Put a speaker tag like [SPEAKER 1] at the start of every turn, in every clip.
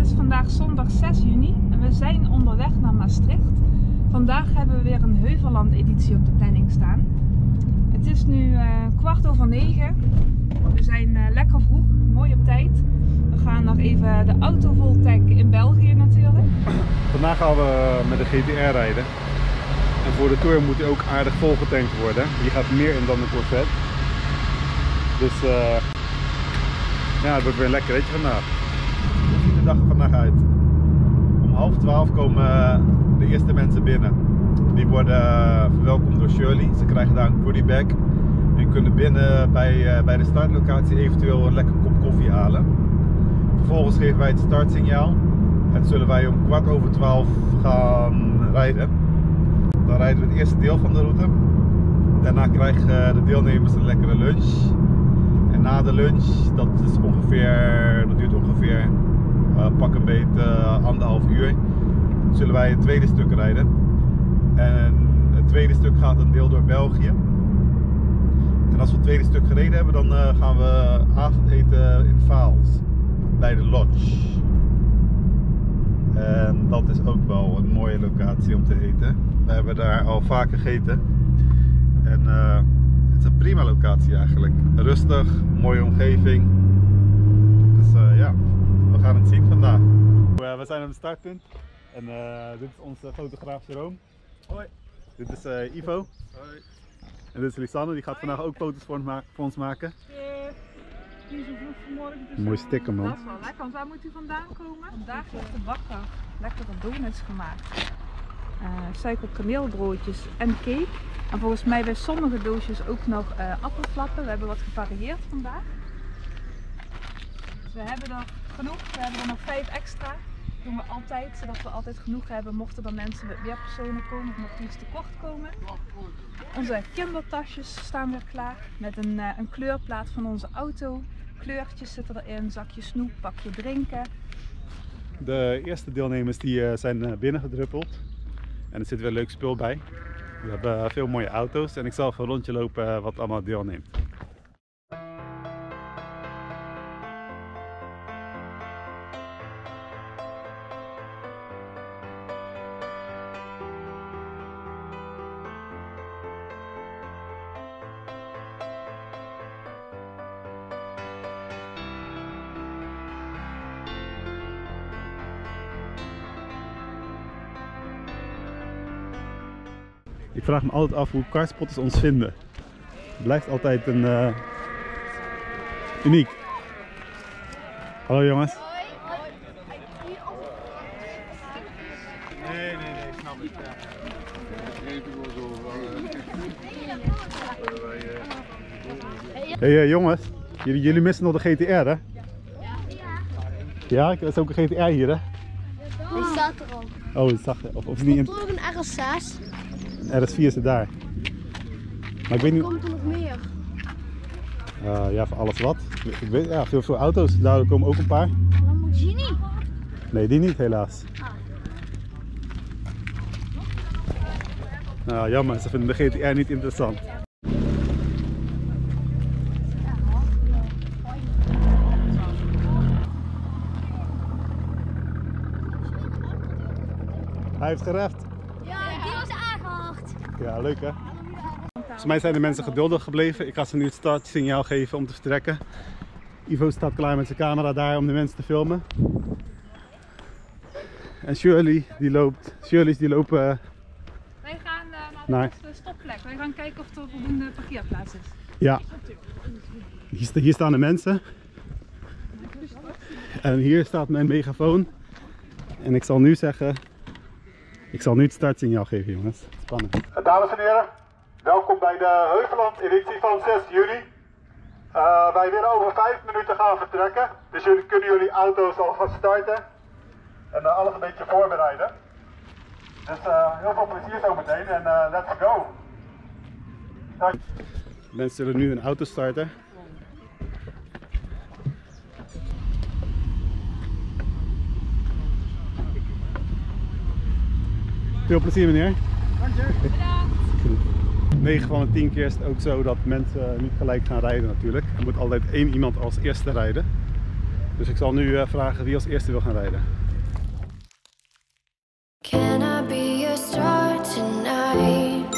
[SPEAKER 1] is vandaag zondag 6 juni en we zijn onderweg naar Maastricht. Vandaag hebben we weer een Heuvelland-editie op de planning staan. Het is nu 9:15. We zijn lekker vroeg, mooi op tijd. We gaan nog even de auto vol tanken in België natuurlijk.
[SPEAKER 2] Vandaag gaan we met de GTR rijden. En voor de Tour moet hij ook aardig volgetankt worden. Die gaat meer in dan de Corvette. Dus ja, het wordt weer een lekker ritje vandaag. Hoe ziet de dag er vandaag uit? Om 11:30 komen de eerste mensen binnen. Die worden verwelkomd door Shirley. Ze krijgen daar een goodie bag. En kunnen binnen bij de startlocatie eventueel een lekker kop koffie halen. Vervolgens geven wij het startsignaal. En zullen wij om 11:15 gaan rijden. Dan rijden we het eerste deel van de route. Daarna krijgen de deelnemers een lekkere lunch. En na de lunch, dat duurt ongeveer pak een beet 1,5 uur, zullen wij het tweede stuk rijden. En het tweede stuk gaat een deel door België. En als we het tweede stuk gereden hebben, dan gaan we avondeten in Vaals, bij de Lodge. En dat is ook wel een mooie locatie om te eten. We hebben daar al vaak gegeten. En het is een prima locatie eigenlijk. Rustig, mooie omgeving. Dus ja, we gaan het zien vandaag. We zijn op het startpunt. En dit is onze fotograaf Jerome. Hoi. Dit is Ivo. Hoi. En dit is Lisanne, die gaat vandaag ook foto's voor ons maken.
[SPEAKER 1] Niet zo vroeg vanmorgen. Dus
[SPEAKER 2] een mooi sticker, man.
[SPEAKER 1] Dat is wel lekker, want waar moet u vandaan komen? Vandaag heeft de bakker lekkere donuts gemaakt. Suikerkaneelbroodjes en cake. En volgens mij bij sommige doosjes ook nog appelflappen. We hebben wat gevarieerd vandaag. Dus we hebben er genoeg. We hebben er nog 5 extra. Dat doen we altijd, zodat we altijd genoeg hebben mochten er mensen met meer personen komen of nog iets tekort komen. Onze kindertasjes staan weer klaar met een kleurplaat van onze auto. Kleurtjes zitten erin, zakje snoep, bakje drinken.
[SPEAKER 2] De eerste deelnemers die zijn binnengedruppeld. En er zit weer leuk spul bij. We hebben veel mooie auto's en ik zal even een rondje lopen wat allemaal deelneemt. Ik vraag me altijd af hoe karspotters ons vinden. Het blijft altijd een uniek. Hallo jongens.
[SPEAKER 3] Nee, ik snap het.
[SPEAKER 2] Hey jongens, jullie missen nog de GTR hè? Ja, er is ook een GTR hier hè?
[SPEAKER 4] Die staat er al.
[SPEAKER 2] Oh, dat zag je. Of is niet in...
[SPEAKER 4] Komt er nog een RS6?
[SPEAKER 2] RS4 zit daar. Maar ik weet niet...
[SPEAKER 4] Komt er nog meer?
[SPEAKER 2] Ja, voor alles wat. Ik weet, ja, veel auto's. Daar komen ook een paar.
[SPEAKER 4] Lamborghini?
[SPEAKER 2] Nee, die niet helaas. Nou, jammer. Ze vinden de GTR niet interessant. Hij heeft gereft.
[SPEAKER 4] Ja, die was aangehakt.
[SPEAKER 2] Ja, leuk hè? Volgens mij zijn de mensen geduldig gebleven. Ik ga ze nu het startsignaal geven om te vertrekken. Ivo staat klaar met zijn camera daar om de mensen te filmen. En Shirley die loopt. Shirley's die lopen...
[SPEAKER 1] Wij gaan naar de stopplek. Wij gaan kijken of er voldoende parkeerplaats is.
[SPEAKER 2] Ja. Hier staan de mensen. En hier staat mijn megafoon. En ik zal nu zeggen... Ik zal nu het startsignaal geven jongens. Spannend. Dames en heren, welkom bij de Heuvelland-editie van 6 juni. Wij willen over 5 minuten gaan vertrekken. Dus kunnen jullie auto's al gaan starten. En alles een beetje voorbereiden. Dus heel veel plezier zometeen en let's go. Mensen zullen nu een auto starten. Veel plezier meneer.
[SPEAKER 3] Dank je.
[SPEAKER 1] Bedankt.
[SPEAKER 2] 9 van de 10 keer is het ook zo dat mensen niet gelijk gaan rijden natuurlijk. Er moet altijd 1 iemand als eerste rijden. Dus ik zal nu vragen wie als eerste wil gaan rijden.
[SPEAKER 3] Can I be your star tonight?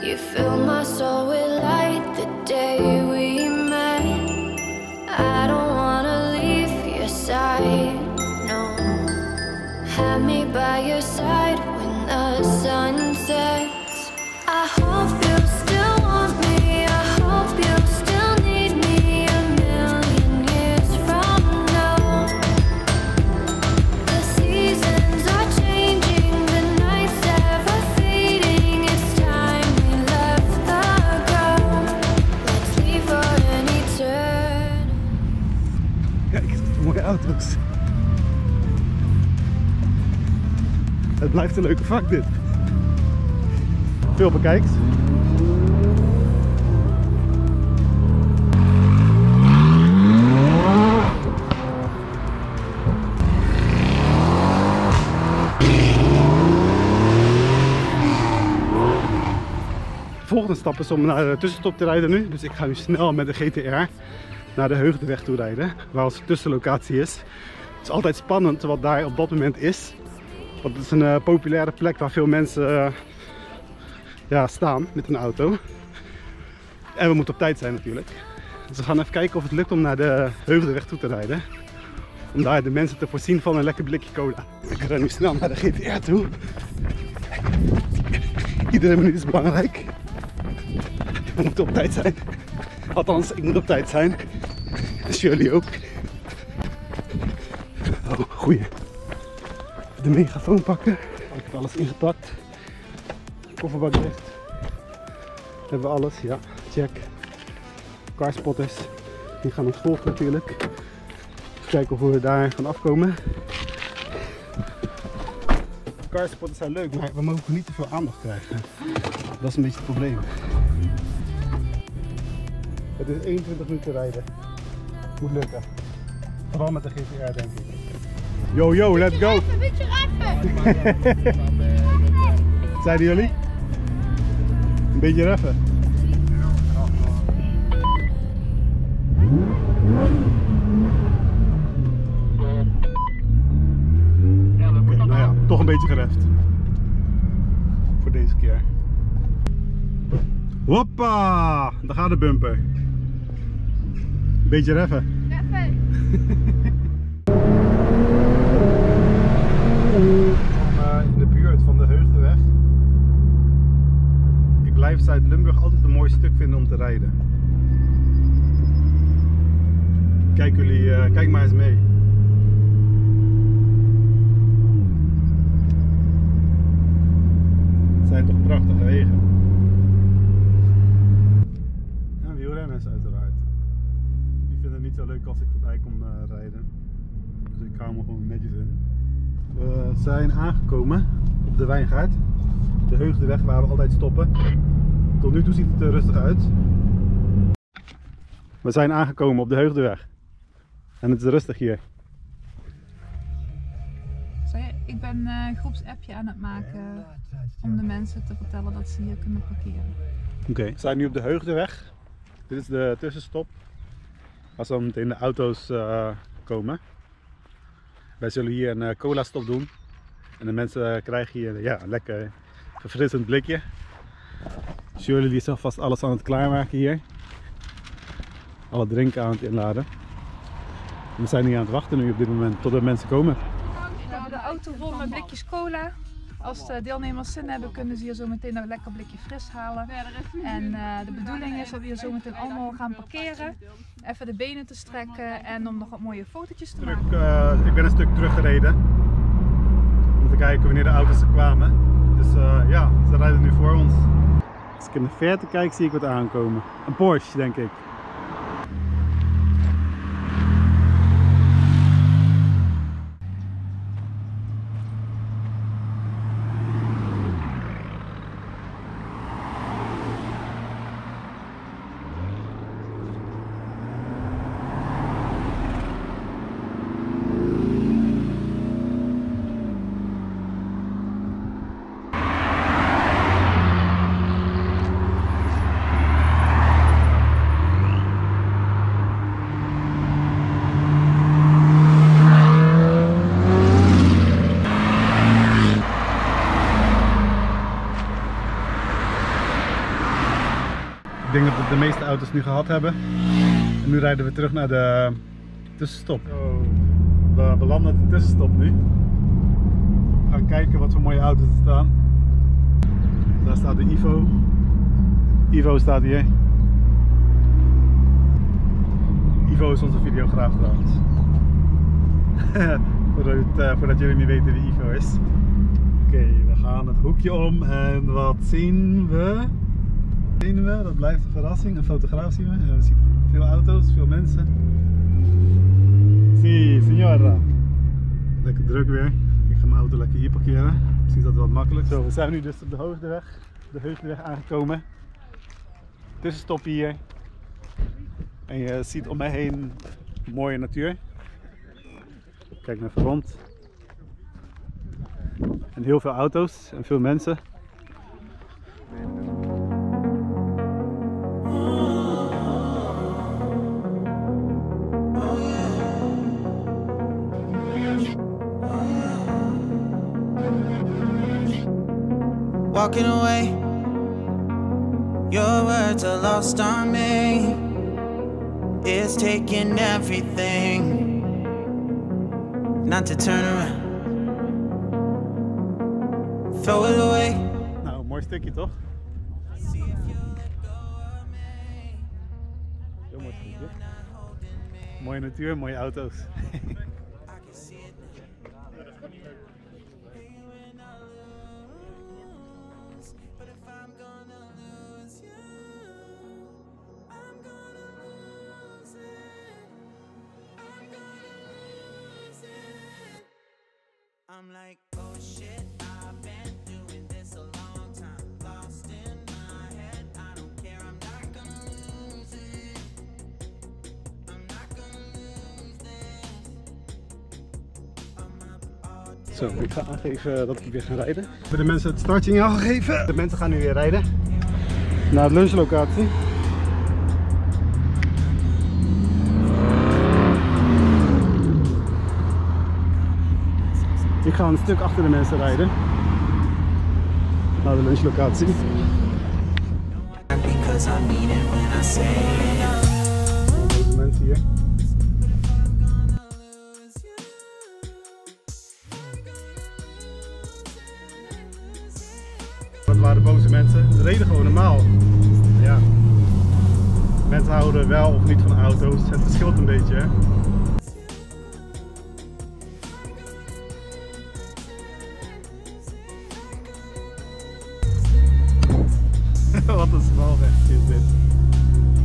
[SPEAKER 3] You fill my soul with light the day we met. I don't wanna leave your side, no. Have me by your side when the sun sets. I hope you still want me. I hope you still need me a million years from now. The seasons are changing, the nights ever fading. It's time we left the ground. Let's leave for an eternity.
[SPEAKER 2] Kijk, mooie auto's. Het blijft een leuke vak dit. Veel bekijkt. De volgende stap is om naar de tussenstop te rijden nu. Dus ik ga nu snel met de GTR naar de Heugdeweg toe rijden. Waar onze tussenlocatie is. Het is altijd spannend wat daar op dat moment is. Want het is een populaire plek waar veel mensen staan met een auto. En we moeten op tijd zijn natuurlijk. Dus we gaan even kijken of het lukt om naar de Heugdeweg toe te rijden. Om daar de mensen te voorzien van een lekker blikje cola. Ik ren nu snel naar de GTR toe. Iedere minuut is belangrijk. We moeten op tijd zijn. Althans, ik moet op tijd zijn. Dus jullie ook. Oh, goeie. De megafoon pakken. Ik heb alles ingepakt. Kofferbak dicht. Hebben we alles? Ja, check. Carspotters. Die gaan ons volgen natuurlijk. Even kijken of we daar van afkomen. Carspotters zijn leuk, maar we mogen niet te veel aandacht krijgen. Dat is een beetje het probleem. Het is 21 minuten rijden. Moet lukken. Vooral met de GTR denk ik. Yo, let's go!
[SPEAKER 4] Een beetje reffen.
[SPEAKER 2] Zeiden jullie? Een beetje reffen. Oké, nou ja, toch een beetje gereft. Voor deze keer. Hoppa! Daar gaat de bumper. Een beetje reffen.
[SPEAKER 4] Reffen.
[SPEAKER 2] In de buurt van de Heugdeweg. Ik blijf Zuid-Limburg altijd een mooi stuk vinden om te rijden. Kijk maar eens mee. Het zijn toch prachtige wegen. En wielrenners uiteraard. Die vinden het niet zo leuk als ik voorbij kom rijden. Dus ik hou me gewoon netjes in. We zijn aangekomen op de Wijngaard, de Heugdeweg waar we altijd stoppen. Tot nu toe ziet het er rustig uit. We zijn aangekomen op de Heugdeweg en het is rustig hier.
[SPEAKER 1] Ik ben een groepsappje aan het maken om de mensen te vertellen dat ze hier kunnen parkeren.
[SPEAKER 2] Oké, we zijn nu op de Heugdeweg. Dit is de tussenstop. Als dan meteen de auto's komen. Wij zullen hier een cola stop doen. En de mensen krijgen hier een lekker verfrissend blikje. Shirley die is alvast alles aan het klaarmaken hier. Alle drinken aan het inladen. En we zijn hier aan het wachten nu op dit moment tot de mensen komen.
[SPEAKER 1] We hebben de auto vol met blikjes cola. Als de deelnemers zin hebben, kunnen ze hier zo meteen een lekker blikje fris halen. En de bedoeling is dat we hier zo meteen allemaal gaan parkeren. Even de benen te strekken en om nog wat mooie fotootjes te maken.
[SPEAKER 2] Ik ben een stuk teruggereden. Om te kijken wanneer de auto's er kwamen. Dus ja, ze rijden nu voor ons. Als ik in de verte kijk, zie ik wat aankomen. Een Porsche, denk ik. dat de meeste auto's nu gehad hebben. En nu rijden we terug naar de tussenstop. We belanden op de tussenstop nu. We gaan kijken wat voor mooie auto's er staan. Daar staat de Ivo. Ivo staat hier. Ivo is onze videograaf trouwens. Voordat jullie niet weten wie Ivo is. Oké, we gaan het hoekje om en wat zien we? Dat blijft een verrassing. Een fotograaf zien we. En we zien veel auto's, veel mensen. Si, signora. Lekker druk weer. Ik ga mijn auto lekker hier parkeren. Misschien is dat wel makkelijk. Zo, we zijn nu dus op de Heusdeweg aangekomen. Tussenstop hier. En je ziet om mij heen mooie natuur. Kijk naar rond. En heel veel auto's en veel mensen.
[SPEAKER 5] Walking away, your words are lost on me. It's taking everything not to turn around. Throw it away.
[SPEAKER 2] Nou, een mooi stukje toch? Heel mooi stukje. Mooie natuur, mooie auto's.
[SPEAKER 5] I'm like, oh shit, I've been doing this a long time. Lost in my head, I don't care, I'm not gonna lose it. I'm not gonna lose this. I'm up all day.
[SPEAKER 2] Zo, ik ga aangeven dat we weer gaan rijden. We hebben de mensen het startsignaal gegeven. De mensen gaan nu weer rijden naar de lunchlocatie. Ik ga een stuk achter de mensen rijden naar de lunchlocatie.
[SPEAKER 5] Because I mean it when I say it.
[SPEAKER 2] Deze mensen hier. Dat waren boze mensen. Ze reden gewoon normaal. Ja. Mensen houden wel of niet van auto's. Het verschilt een beetje, hè. Wat een smalwegje is dit.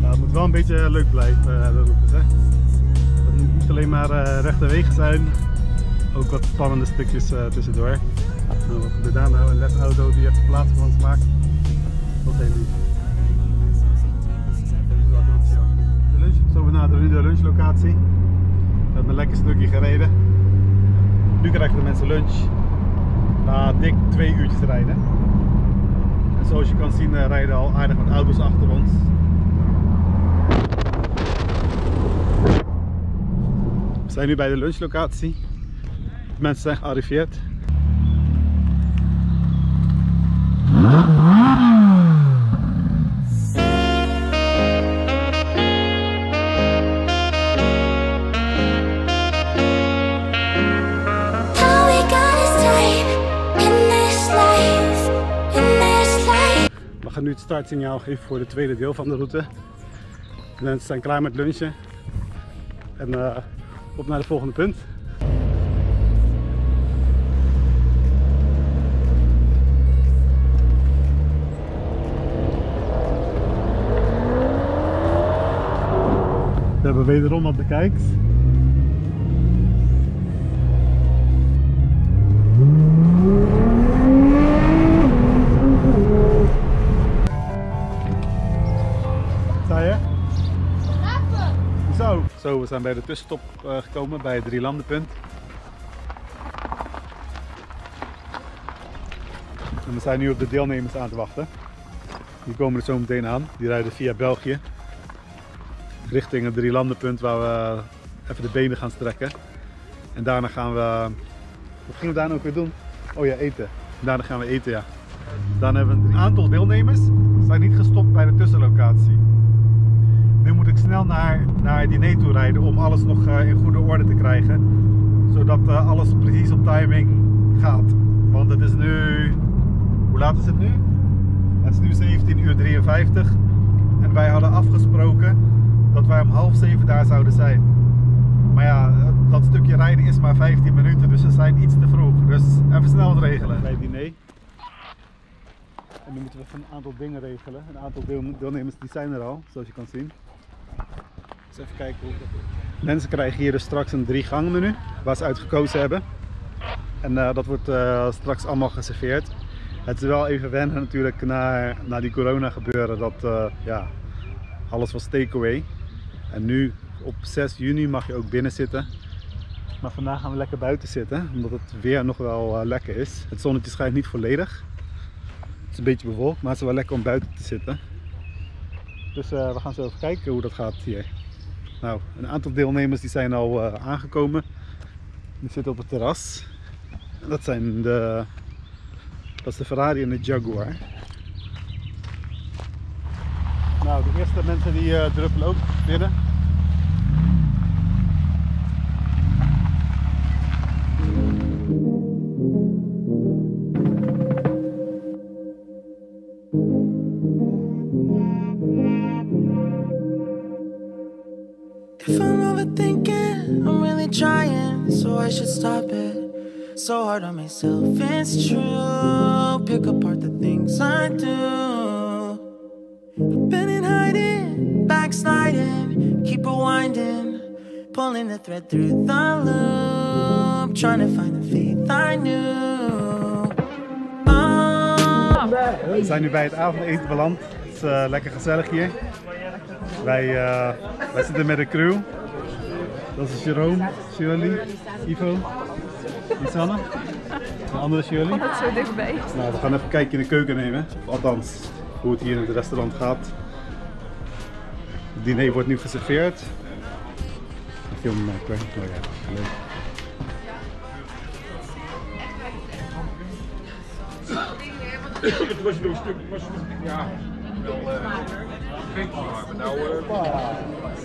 [SPEAKER 2] Nou, het moet wel een beetje leuk blijven, de routes, hè. Het moet niet alleen maar rechte wegen zijn, ook wat spannende stukjes tussendoor. Nou, wat gebeurt daar nou? Een lesauto die even plaats voor ons maakt. Dat is heel lief. Zo, we naderen nu de lunchlocatie. We hebben een lekker stukje gereden. Nu krijgen de mensen lunch. Na dik 2 uurtjes rijden. En zoals je kan zien rijden al aardig wat auto's achter ons. We zijn nu bij de lunchlocatie. De mensen zijn gearriveerd. We gaan nu het startsignaal geven voor het tweede deel van de route. De mensen zijn klaar met lunchen. En op naar het volgende punt. We hebben wederom wat bekijks. Zo, we zijn bij de tussenstop gekomen bij het Drielandenpunt. En we zijn nu op de deelnemers aan te wachten. Die komen er zo meteen aan. Die rijden via België richting het Drielandenpunt waar we even de benen gaan strekken. En daarna gaan we... Wat gingen we daarna ook weer doen? Oh ja, eten. Daarna gaan we eten, ja. Dan hebben we een aantal deelnemers. We zijn niet gestopt bij de tussenlocatie. Nu moet ik snel naar het diner toe rijden om alles nog in goede orde te krijgen. Zodat alles precies op timing gaat. Want het is nu... Hoe laat is het nu? Het is nu 17:53 en wij hadden afgesproken dat wij om 6:30 daar zouden zijn. Maar ja, dat stukje rijden is maar 15 minuten, dus we zijn iets te vroeg. Dus even snel wat regelen. Bij het diner. En nu moeten we even een aantal dingen regelen. Een aantal deelnemers die zijn er al, zoals je kan zien. Dus even kijken hoe... Mensen krijgen hier dus straks een 3-gangen menu, waar ze uitgekozen hebben. En dat wordt straks allemaal geserveerd. Het is wel even wennen natuurlijk na die corona gebeuren dat ja, alles was takeaway. En nu op 6 juni mag je ook binnen zitten. Maar vandaag gaan we lekker buiten zitten, omdat het weer nog wel lekker is. Het zonnetje schijnt niet volledig. Het is een beetje bewolkt, maar het is wel lekker om buiten te zitten. Dus we gaan zo even kijken hoe dat gaat hier. Nou, een aantal deelnemers die zijn al aangekomen. Die zitten op het terras. Dat is de Ferrari en de Jaguar. Nou, de eerste mensen die druppelen ook binnen.
[SPEAKER 5] If I'm overthinking, I'm really trying, so I should stop it. So hard on myself, it's true. Pick apart the things I do. I've been in hiding, backsliding, keep rewinding, pulling the thread through the loop, trying to find the faith I knew.
[SPEAKER 2] We zijn nu bij het avondeten beland. Het is lekker gezellig hier. Wij zitten met de crew. Dat is Jerome, Shirley, Ivo, Lisanne. De andere Shirley.
[SPEAKER 1] Het zo dichtbij.
[SPEAKER 2] Nou, we gaan even een kijkje in de keuken nemen. Of althans, hoe het hier in het restaurant gaat. Het diner wordt nu geserveerd. Ik film hem maar, oh ja, leuk.
[SPEAKER 6] Het was nog een stuk, ja,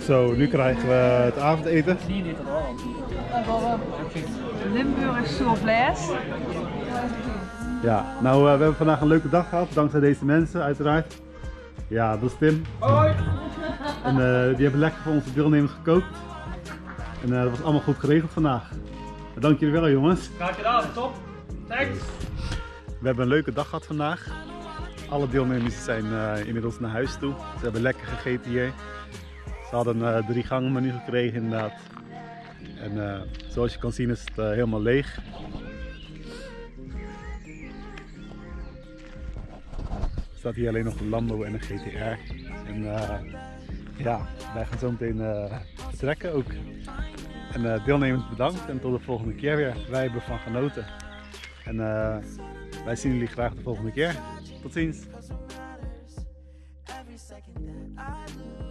[SPEAKER 2] Zo, nu krijgen we het avondeten.
[SPEAKER 1] Limburgs soufflés.
[SPEAKER 2] Ja, nou we hebben vandaag een leuke dag gehad, dankzij deze mensen uiteraard. Ja, dat is Tim. En die hebben lekker voor onze deelnemers gekookt. En dat was allemaal goed geregeld vandaag. Dank jullie wel jongens.
[SPEAKER 6] Graag gedaan, top. Thanks.
[SPEAKER 2] We hebben een leuke dag gehad vandaag. Alle deelnemers zijn inmiddels naar huis toe. Ze hebben lekker gegeten hier. Ze hadden een 3-gangen menu gekregen inderdaad. En zoals je kan zien is het helemaal leeg. Er staat hier alleen nog een Lambo en een GTR. En ja, wij gaan zo meteen vertrekken ook. En deelnemers bedankt en tot de volgende keer weer. Wij hebben ervan genoten. En wij zien jullie graag de volgende keer. Tot ziens!
[SPEAKER 5] Every second that I lose.